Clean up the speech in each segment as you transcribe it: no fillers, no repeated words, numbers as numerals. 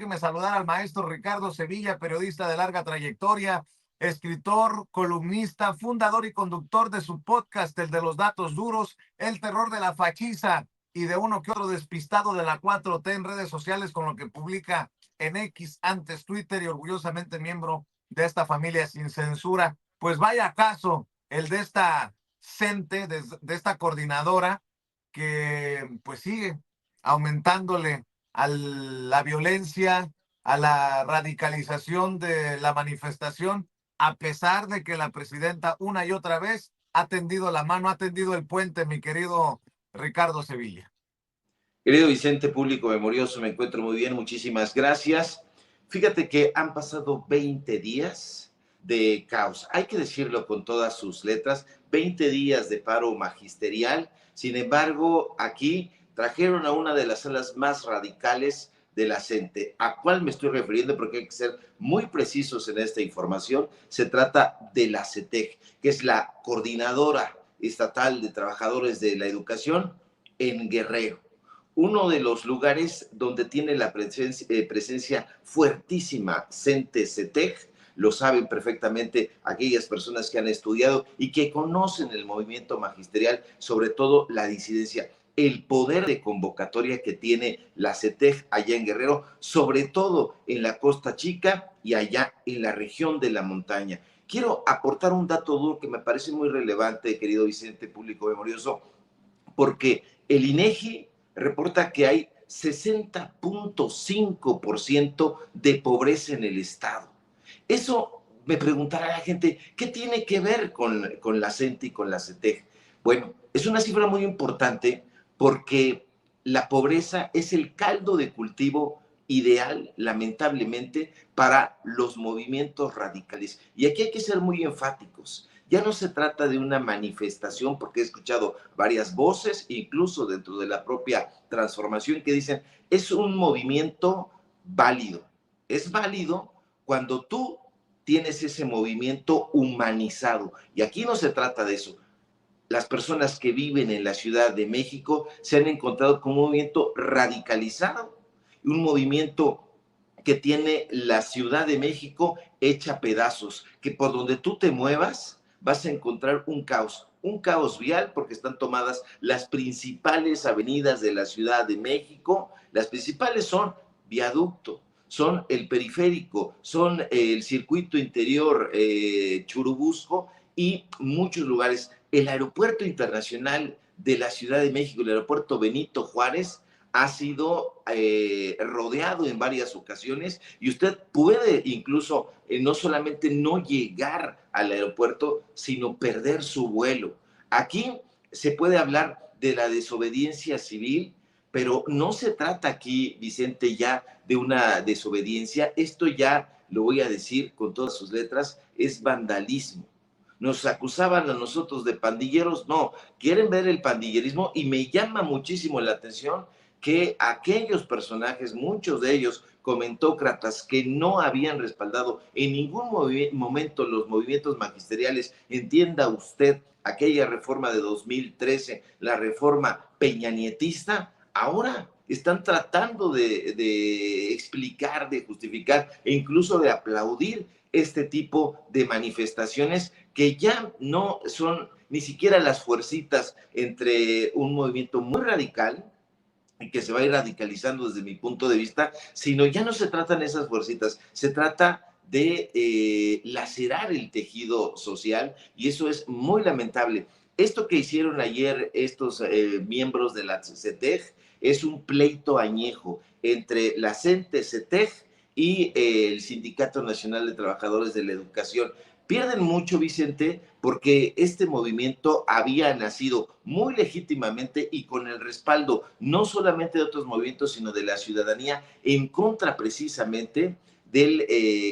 déjeme saludar al maestro Ricardo Sevilla, periodista de larga trayectoria, escritor, columnista, fundador y conductor de su podcast, el de los datos duros, el terror de la fachiza y de uno que otro despistado de la 4T en redes sociales, con lo que publica en X, antes Twitter, y orgullosamente miembro de esta familia sin censura. Pues vaya caso el de esta CENTE, de esta coordinadora, que pues sigue aumentándole a la violencia, a la radicalización de la manifestación, a pesar de que la presidenta una y otra vez ha tendido la mano, ha tendido el puente, mi querido Ricardo Sevilla. Querido Vicente, público memorioso, me encuentro muy bien, muchísimas gracias. Fíjate que han pasado 20 días de caos, hay que decirlo con todas sus letras, 20 días de paro magisterial. Sin embargo, aquí trajeron a una de las salas más radicales de la CENTE. ¿A cuál me estoy refiriendo? Porque hay que ser muy precisos en esta información. Se trata de la CETEG, que es la Coordinadora Estatal de Trabajadores de la Educación en Guerrero, uno de los lugares donde tiene la presencia fuertísima CENTE-CETEG. Lo saben perfectamente aquellas personas que han estudiado y que conocen el movimiento magisterial, sobre todo la disidencia, el poder de convocatoria que tiene la CETEG allá en Guerrero, sobre todo en la Costa Chica y allá en la región de la montaña. Quiero aportar un dato duro que me parece muy relevante, querido Vicente, público memorioso, porque el INEGI reporta que hay 60.5% de pobreza en el estado. Eso me preguntará la gente, ¿qué tiene que ver con la CENTE y con la CETEG? Bueno, es una cifra muy importante porque la pobreza es el caldo de cultivo ideal, lamentablemente, para los movimientos radicales. Y aquí hay que ser muy enfáticos. Ya no se trata de una manifestación, porque he escuchado varias voces, incluso dentro de la propia transformación, que dicen, es un movimiento válido. Es válido cuando tú tienes ese movimiento humanizado. Y aquí no se trata de eso. Las personas que viven en la Ciudad de México se han encontrado con un movimiento radicalizado, un movimiento que tiene la Ciudad de México hecha pedazos, que por donde tú te muevas vas a encontrar un caos vial, porque están tomadas las principales avenidas de la Ciudad de México. Las principales son Viaducto, son el Periférico, son el Circuito Interior Churubusco y muchos lugares. El Aeropuerto Internacional de la Ciudad de México, el Aeropuerto Benito Juárez, ha sido rodeado en varias ocasiones y usted puede incluso no solamente no llegar al aeropuerto, sino perder su vuelo. Aquí se puede hablar de la desobediencia civil, pero no se trata aquí, Vicente, ya de una desobediencia. Esto ya, lo voy a decir con todas sus letras, es vandalismo. Nos acusaban a nosotros de pandilleros, no, quieren ver el pandillerismo y me llama muchísimo la atención que aquellos personajes, muchos de ellos comentócratas que no habían respaldado en ningún momento los movimientos magisteriales, entienda usted aquella reforma de 2013, la reforma peñanietista, ahora están tratando de explicar, de justificar e incluso de aplaudir este tipo de manifestaciones que ya no son ni siquiera las fuercitas entre un movimiento muy radical y que se va a ir radicalizando desde mi punto de vista, sino ya no se tratan esas fuercitas, se trata de lacerar el tejido social y eso es muy lamentable. Esto que hicieron ayer estos miembros de la CETEG es un pleito añejo entre la CENTE-CETEG y el Sindicato Nacional de Trabajadores de la Educación. Pierden mucho, Vicente, porque este movimiento había nacido muy legítimamente y con el respaldo no solamente de otros movimientos, sino de la ciudadanía, en contra precisamente del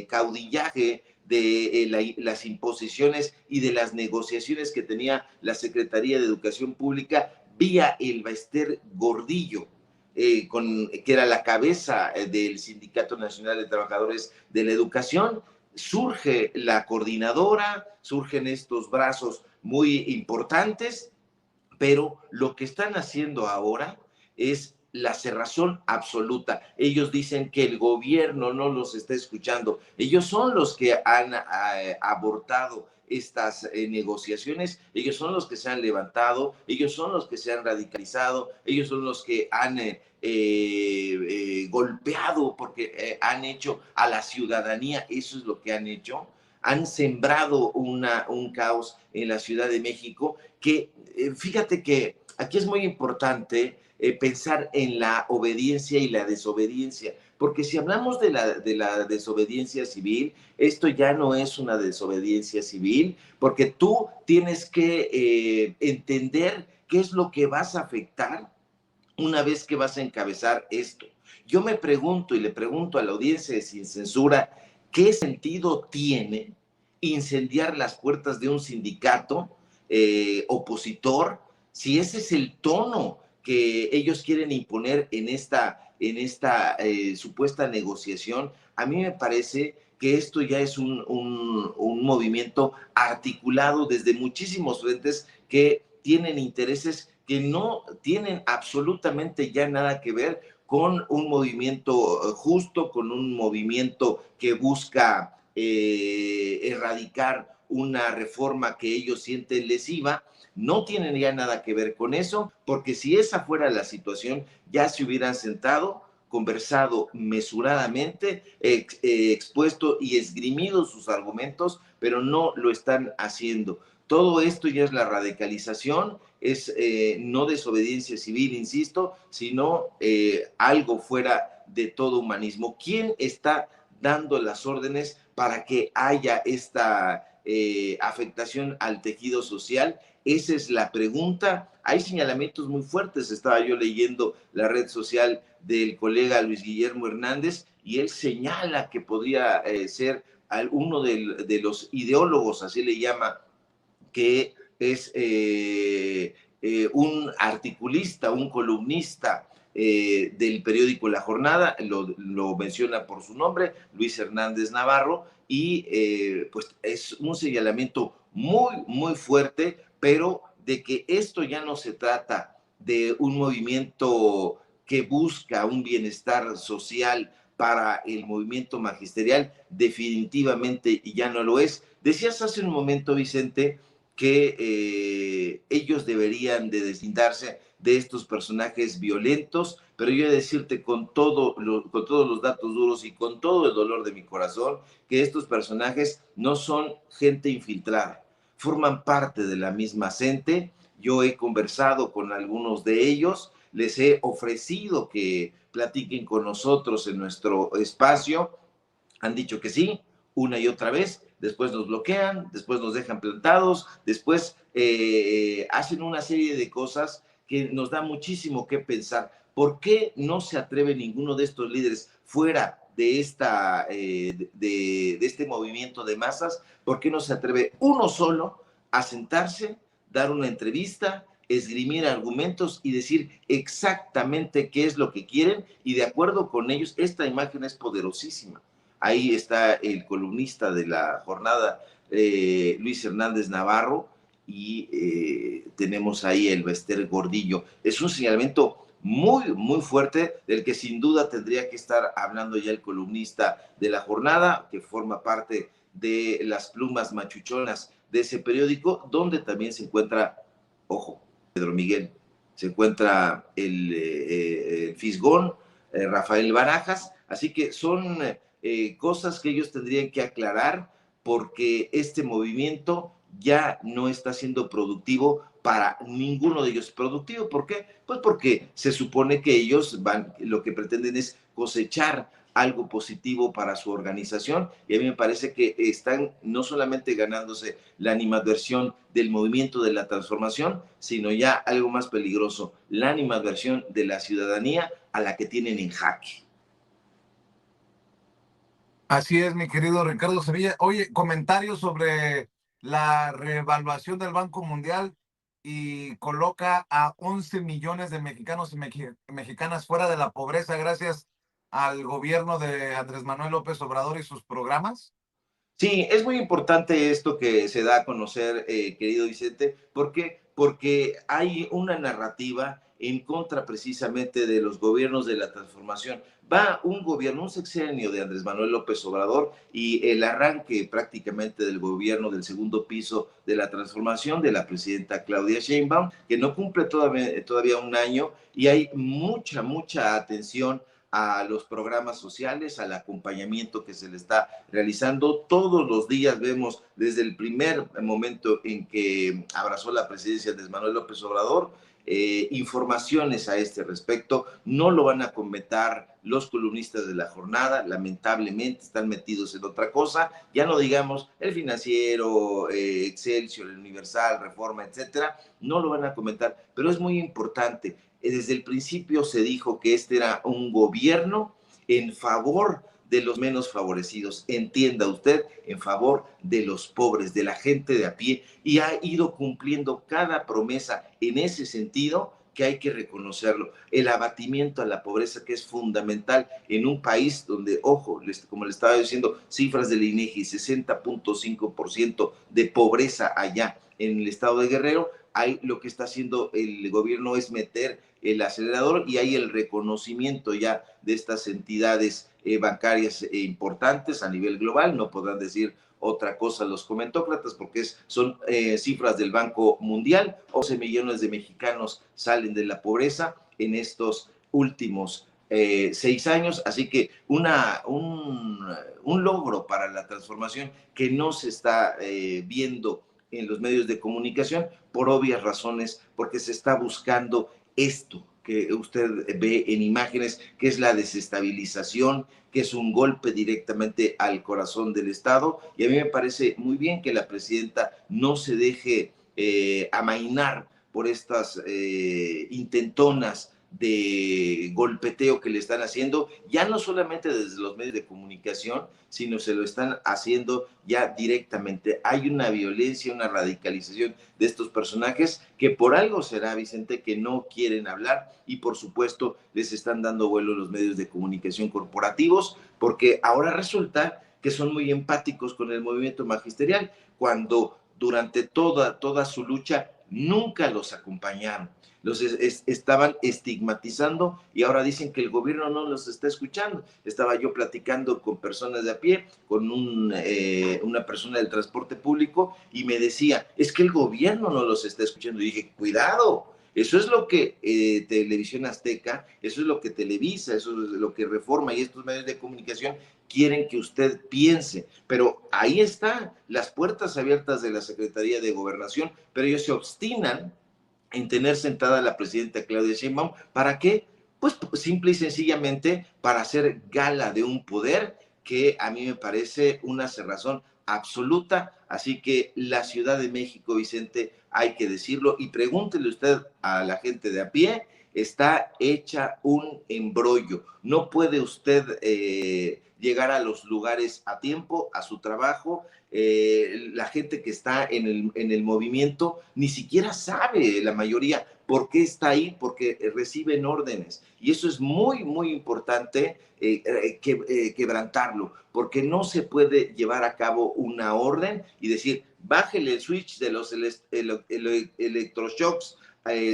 caudillaje, de las imposiciones y de las negociaciones que tenía la Secretaría de Educación Pública vía el Baester Gordillo, que era la cabeza del Sindicato Nacional de Trabajadores de la Educación. Surge la coordinadora, surgen estos brazos muy importantes, pero lo que están haciendo ahora es la cerrazón absoluta. Ellos dicen que el gobierno no los está escuchando. Ellos son los que han abortado estas negociaciones, ellos son los que se han levantado, ellos son los que se han radicalizado, ellos son los que han golpeado porque han hecho a la ciudadanía, eso es lo que han hecho, han sembrado un caos en la Ciudad de México que fíjate que aquí es muy importante pensar en la obediencia y la desobediencia, porque si hablamos de la desobediencia civil, esto ya no es una desobediencia civil, porque tú tienes que entender qué es lo que vas a afectar una vez que vas a encabezar esto. Yo me pregunto y le pregunto a la audiencia de Sin Censura, ¿qué sentido tiene incendiar las puertas de un sindicato opositor si ese es el tono que ellos quieren imponer en esta supuesta negociación? A mí me parece que esto ya es un movimiento articulado desde muchísimos frentes que tienen intereses que no tienen absolutamente ya nada que ver con un movimiento justo, con un movimiento que busca erradicar una reforma que ellos sienten lesiva. No tienen ya nada que ver con eso, porque si esa fuera la situación, ya se hubieran sentado, conversado mesuradamente, expuesto y esgrimido sus argumentos, pero no lo están haciendo. Todo esto ya es la radicalización, es no desobediencia civil, insisto, sino algo fuera de todo humanismo. ¿Quién está dando las órdenes para que haya esta afectación al tejido social? Esa es la pregunta. Hay señalamientos muy fuertes. Estaba yo leyendo la red social del colega Luis Guillermo Hernández y él señala que podría ser uno de los ideólogos, así le llama, que es un articulista, un columnista del periódico La Jornada, lo menciona por su nombre, Luis Hernández Navarro, y pues es un señalamiento muy, muy fuerte, pero de que esto ya no se trata de un movimiento que busca un bienestar social para el movimiento magisterial, definitivamente ya no lo es. Decías hace un momento, Vicente, que ellos deberían de deslindarse de estos personajes violentos, pero yo he de decirte con todos los datos duros y con todo el dolor de mi corazón, que estos personajes no son gente infiltrada, forman parte de la misma gente. Yo he conversado con algunos de ellos, les he ofrecido que platiquen con nosotros en nuestro espacio, han dicho que sí, una y otra vez, después nos bloquean, después nos dejan plantados, después hacen una serie de cosas que nos da muchísimo que pensar. ¿Por qué no se atreve ninguno de estos líderes fuera de este movimiento de masas? ¿Por qué no se atreve uno solo a sentarse, dar una entrevista, esgrimir argumentos y decir exactamente qué es lo que quieren? Y de acuerdo con ellos, esta imagen es poderosísima. Ahí está el columnista de La Jornada, Luis Hernández Navarro, y tenemos ahí el Bester Gordillo. Es un señalamiento muy, muy fuerte, del que sin duda tendría que estar hablando ya el columnista de La Jornada, que forma parte de las plumas machuchonas de ese periódico, donde también se encuentra, ojo, Pedro Miguel, se encuentra el Fisgón, Rafael Barajas, así que son cosas que ellos tendrían que aclarar, porque este movimiento ya no está siendo productivo para ninguno de ellos. ¿Productivo por qué? Pues porque se supone que ellos lo que pretenden es cosechar algo positivo para su organización, y a mí me parece que están no solamente ganándose la animadversión del movimiento de la transformación, sino ya algo más peligroso, la animadversión de la ciudadanía a la que tienen en jaque. Así es, mi querido Ricardo Sevilla. Oye, comentarios sobre la reevaluación del Banco Mundial y coloca a 11 millones de mexicanos y mexicanas fuera de la pobreza gracias al gobierno de Andrés Manuel López Obrador y sus programas. Sí, es muy importante esto que se da a conocer, querido Vicente. ¿Por qué? Porque hay una narrativa en contra precisamente de los gobiernos de la transformación. Va un gobierno, un sexenio de Andrés Manuel López Obrador y el arranque prácticamente del gobierno del segundo piso de la transformación de la presidenta Claudia Sheinbaum, que no cumple todavía un año, y hay mucha atención a los programas sociales, al acompañamiento que se le está realizando. Todos los días vemos desde el primer momento en que abrazó la presidencia Andrés Manuel López Obrador, informaciones a este respecto. No lo van a comentar los columnistas de la jornada, lamentablemente están metidos en otra cosa, ya no digamos el Financiero, Excelsior, el Universal, Reforma, etcétera, no lo van a comentar, pero es muy importante. Desde el principio se dijo que este era un gobierno en favor de los menos favorecidos, entienda usted, en favor de los pobres, de la gente de a pie, y ha ido cumpliendo cada promesa en ese sentido, que hay que reconocerlo. El abatimiento a la pobreza, que es fundamental en un país donde, ojo, como le estaba diciendo, cifras del INEGI, 60.5% de pobreza allá en el estado de Guerrero. Ahí lo que está haciendo el gobierno es meter el acelerador, y hay el reconocimiento ya de estas entidades bancarias importantes a nivel global. No podrán decir otra cosa los comentócratas, porque son cifras del Banco Mundial. 11 millones de mexicanos salen de la pobreza en estos últimos 6 años, así que un logro para la transformación que no se está viendo en los medios de comunicación por obvias razones, porque se está buscando esto que usted ve en imágenes, que es la desestabilización, que es un golpe directamente al corazón del Estado. Y a mí me parece muy bien que la presidenta no se deje amainar por estas intentonas de golpeteo que le están haciendo, ya no solamente desde los medios de comunicación, sino se lo están haciendo ya directamente. Hay una violencia, una radicalización de estos personajes que por algo será, Vicente, que no quieren hablar, y por supuesto les están dando vuelo los medios de comunicación corporativos, porque ahora resulta que son muy empáticos con el movimiento magisterial, cuando durante toda su lucha nunca los acompañaron. Los estaban estigmatizando, y ahora dicen que el gobierno no los está escuchando. Estaba yo platicando con personas de a pie, con una persona del transporte público, y me decía, es que el gobierno no los está escuchando. Y dije, cuidado, eso es lo que Televisión Azteca, eso es lo que Televisa, eso es lo que Reforma y estos medios de comunicación quieren que usted piense. Pero ahí están las puertas abiertas de la Secretaría de Gobernación, pero ellos se obstinan en tener sentada a la presidenta Claudia Sheinbaum. ¿Para qué? Pues simple y sencillamente para hacer gala de un poder que a mí me parece una cerrazón absoluta. Así que la Ciudad de México, Vicente, hay que decirlo, y pregúntele usted a la gente de a pie, está hecha un embrollo. No puede usted llegar a los lugares a tiempo, a su trabajo. La gente que está en el movimiento ni siquiera sabe, la mayoría, por qué está ahí, porque reciben órdenes. Y eso es muy importante quebrantarlo, porque no se puede llevar a cabo una orden y decir, bájele el switch de los electroshocks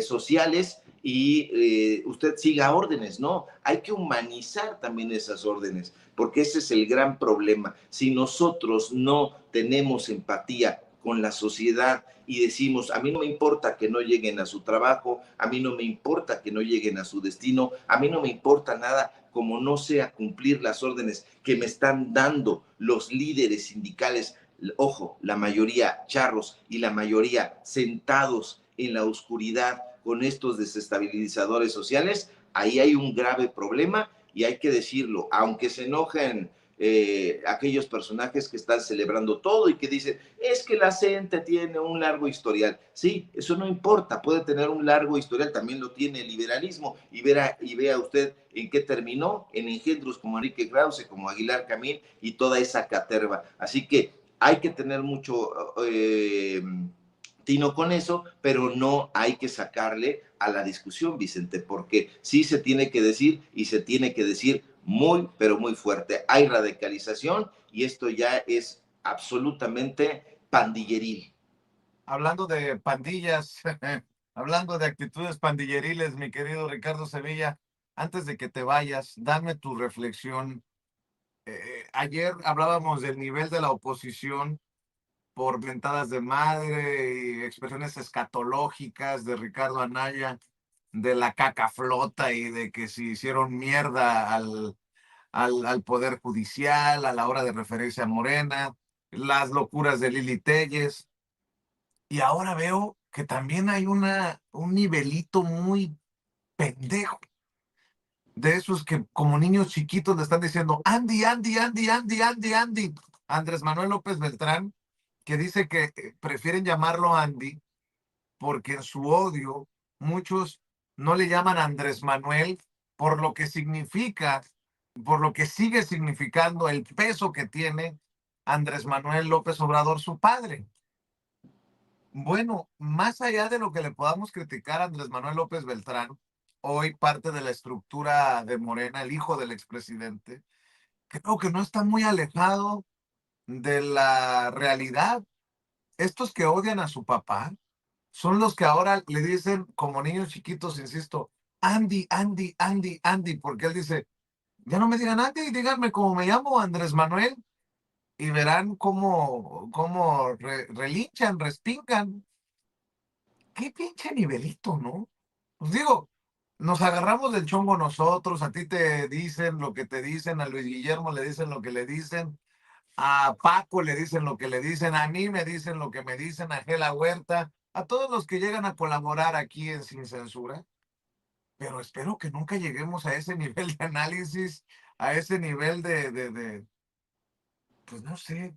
sociales y usted siga órdenes. No, hay que humanizar también esas órdenes, porque ese es el gran problema. Si nosotros no tenemos empatía con la sociedad y decimos, a mí no me importa que no lleguen a su trabajo, a mí no me importa que no lleguen a su destino, a mí no me importa nada como no sea cumplir las órdenes que me están dando los líderes sindicales, ojo, la mayoría charros y la mayoría sentados en la oscuridad con estos desestabilizadores sociales, ahí hay un grave problema. Y hay que decirlo, aunque se enojen aquellos personajes que están celebrando todo y que dicen, es que la gente tiene un largo historial. Sí, eso no importa, puede tener un largo historial, también lo tiene el liberalismo, y vea usted en qué terminó, en engendros como Enrique Krause, como Aguilar Camín y toda esa caterva. Así que hay que tener mucho tino con eso, pero no hay que sacarle a la discusión, Vicente, porque sí se tiene que decir, y se tiene que decir muy, pero muy fuerte. Hay radicalización y esto ya es absolutamente pandilleril. Hablando de pandillas, Hablando de actitudes pandilleriles, mi querido Ricardo Sevilla, antes de que te vayas, dame tu reflexión. Ayer hablábamos del nivel de la oposición por mentadas de madre y expresiones escatológicas de Ricardo Anaya, de la caca flota y de que si hicieron mierda al Poder Judicial a la hora de referirse a Morena, las locuras de Lili Telles. Y ahora veo que también hay un nivelito muy pendejo de esos que como niños chiquitos le están diciendo Andy, Andy, Andy, Andy, Andy, Andy. Andrés Manuel López Beltrán, que dice que prefieren llamarlo Andy porque en su odio muchos no le llaman Andrés Manuel por lo que significa, por lo que sigue significando el peso que tiene Andrés Manuel López Obrador, su padre. Bueno, más allá de lo que le podamos criticar a Andrés Manuel López Beltrán, hoy parte de la estructura de Morena, el hijo del expresidente, creo que no está muy alejado de la realidad. Estos que odian a su papá son los que ahora le dicen, como niños chiquitos, insisto, Andy, Andy, Andy, Andy, porque él dice, ya no me digan Andy, díganme cómo me llamo, Andrés Manuel, y verán cómo relinchan, respingan. Qué pinche nivelito, ¿no? Pues digo, nos agarramos del chongo nosotros, a ti te dicen lo que te dicen, a Luis Guillermo le dicen lo que le dicen, a Paco le dicen lo que le dicen, a mí me dicen lo que me dicen, a Gela Huerta, a todos los que llegan a colaborar aquí en Sin Censura, pero espero que nunca lleguemos a ese nivel de análisis, a ese nivel pues no sé,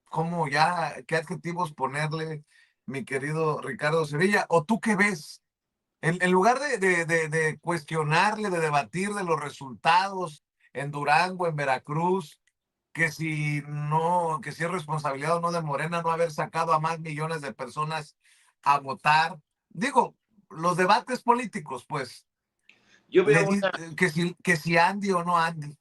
cómo ya, qué adjetivos ponerle, mi querido Ricardo Sevilla, o tú qué ves. En lugar de cuestionarle, de debatir de los resultados en Durango, en Veracruz, que si no, que si es responsabilidad o no de Morena no haber sacado a más millones de personas a votar. Digo, los debates políticos, pues, Yo veo una, que si Andy o no Andy.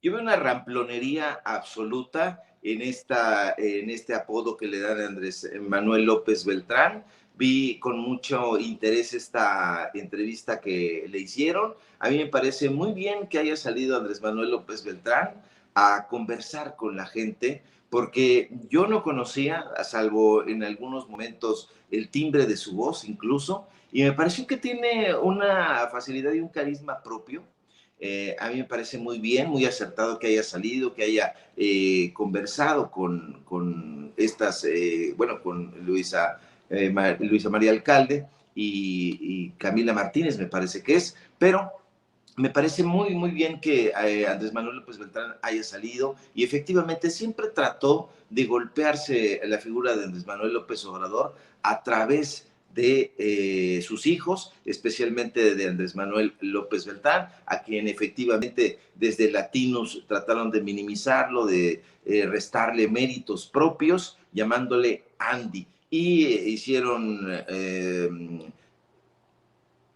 yo veo una ramplonería absoluta en este apodo que le dan a Andrés Manuel López Beltrán. Vi con mucho interés esta entrevista que le hicieron. A mí me parece muy bien que haya salido Andrés Manuel López Beltrán a conversar con la gente, porque yo no conocía, a salvo en algunos momentos, el timbre de su voz incluso, y me pareció que tiene una facilidad y un carisma propio. A mí me parece muy bien, muy acertado que haya salido, que haya conversado con estas, bueno, con Luisa María Alcalde y Camila Martínez, me parece que es, pero me parece muy, muy bien que Andrés Manuel López Beltrán haya salido y efectivamente siempre trató de golpearse la figura de Andrés Manuel López Obrador a través de sus hijos, especialmente de Andrés Manuel López Beltrán, a quien efectivamente desde Latinos trataron de minimizarlo, de restarle méritos propios, llamándole Andy. Y hicieron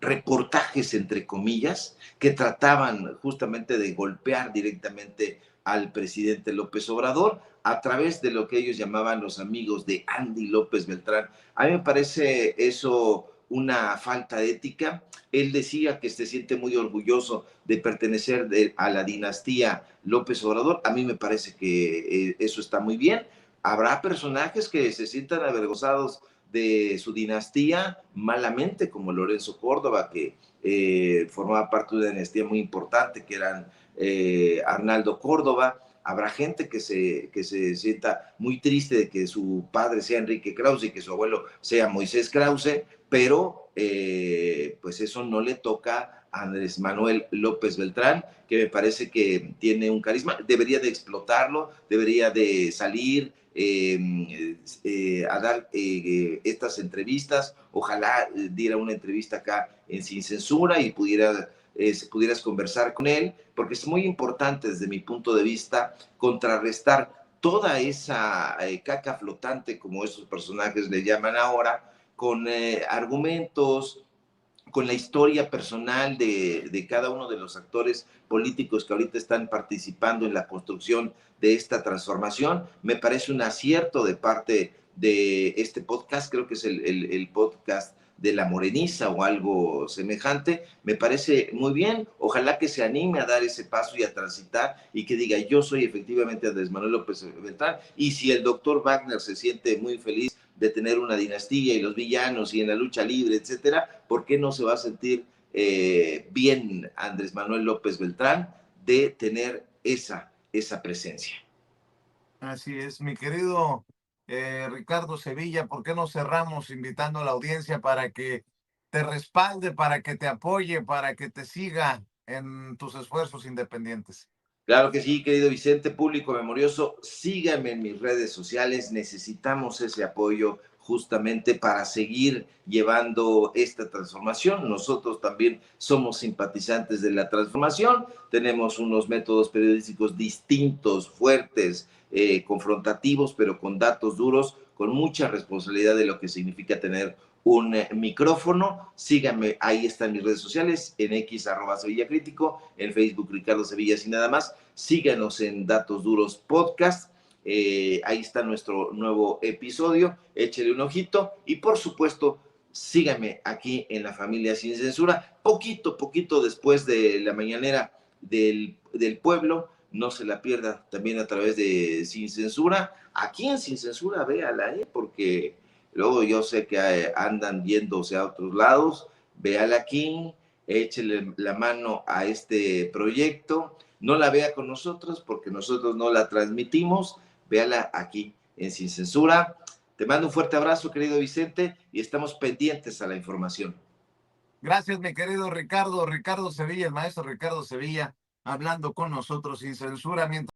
reportajes, entre comillas, que trataban justamente de golpear directamente al presidente López Obrador a través de lo que ellos llamaban los amigos de Andy López Beltrán. A mí me parece eso una falta de ética. Él decía que se siente muy orgulloso de pertenecer a la dinastía López Obrador. A mí me parece que eso está muy bien. Habrá personajes que se sientan avergonzados de su dinastía malamente, como Lorenzo Córdoba, que formaba parte de una dinastía muy importante, que eran Arnaldo Córdoba. Habrá gente que se sienta muy triste de que su padre sea Enrique Krause y que su abuelo sea Moisés Krause, pero pues eso no le toca a Andrés Manuel López Beltrán, que me parece que tiene un carisma, debería de explotarlo, debería de salir a dar estas entrevistas. Ojalá diera una entrevista acá en Sin Censura y pudieras conversar con él, porque es muy importante desde mi punto de vista contrarrestar toda esa caca flotante, como esos personajes le llaman ahora, con argumentos, con la historia personal de cada uno de los actores políticos que ahorita están participando en la construcción de esta transformación. Me parece un acierto de parte de este podcast, creo que es el podcast de la Moreniza o algo semejante, me parece muy bien. Ojalá que se anime a dar ese paso y a transitar y que diga, yo soy efectivamente Andrés Manuel López Beltrán. Y si el doctor Wagner se siente muy feliz de tener una dinastía y los villanos y en la lucha libre, etcétera, ¿por qué no se va a sentir bien Andrés Manuel López Beltrán de tener esa presencia? Así es, mi querido Ricardo Sevilla, ¿por qué no cerramos invitando a la audiencia para que te respalde, para que te apoye, para que te siga en tus esfuerzos independientes? Claro que sí, querido Vicente, público memorioso, síganme en mis redes sociales, necesitamos ese apoyo justamente para seguir llevando esta transformación. Nosotros también somos simpatizantes de la transformación, tenemos unos métodos periodísticos distintos, fuertes, confrontativos, pero con datos duros, con mucha responsabilidad de lo que significa tener un micrófono. Síganme, ahí están mis redes sociales, en X @Sevilla Crítico, en Facebook Ricardo Sevilla y nada más. Síganos en Datos Duros Podcast. Ahí está nuestro nuevo episodio. Échele un ojito y por supuesto síganme aquí en La Familia Sin Censura. Poquito después de la mañanera del pueblo. No se la pierda también a través de Sin Censura. Aquí en Sin Censura, véala, porque luego yo sé que andan yéndose a otros lados. Véala aquí, échele la mano a este proyecto. No la vea con nosotros porque nosotros no la transmitimos. Véala aquí en Sin Censura. Te mando un fuerte abrazo, querido Vicente, y estamos pendientes a la información. Gracias, mi querido Ricardo Sevilla, el maestro Ricardo Sevilla, hablando con nosotros sin censura. Mientras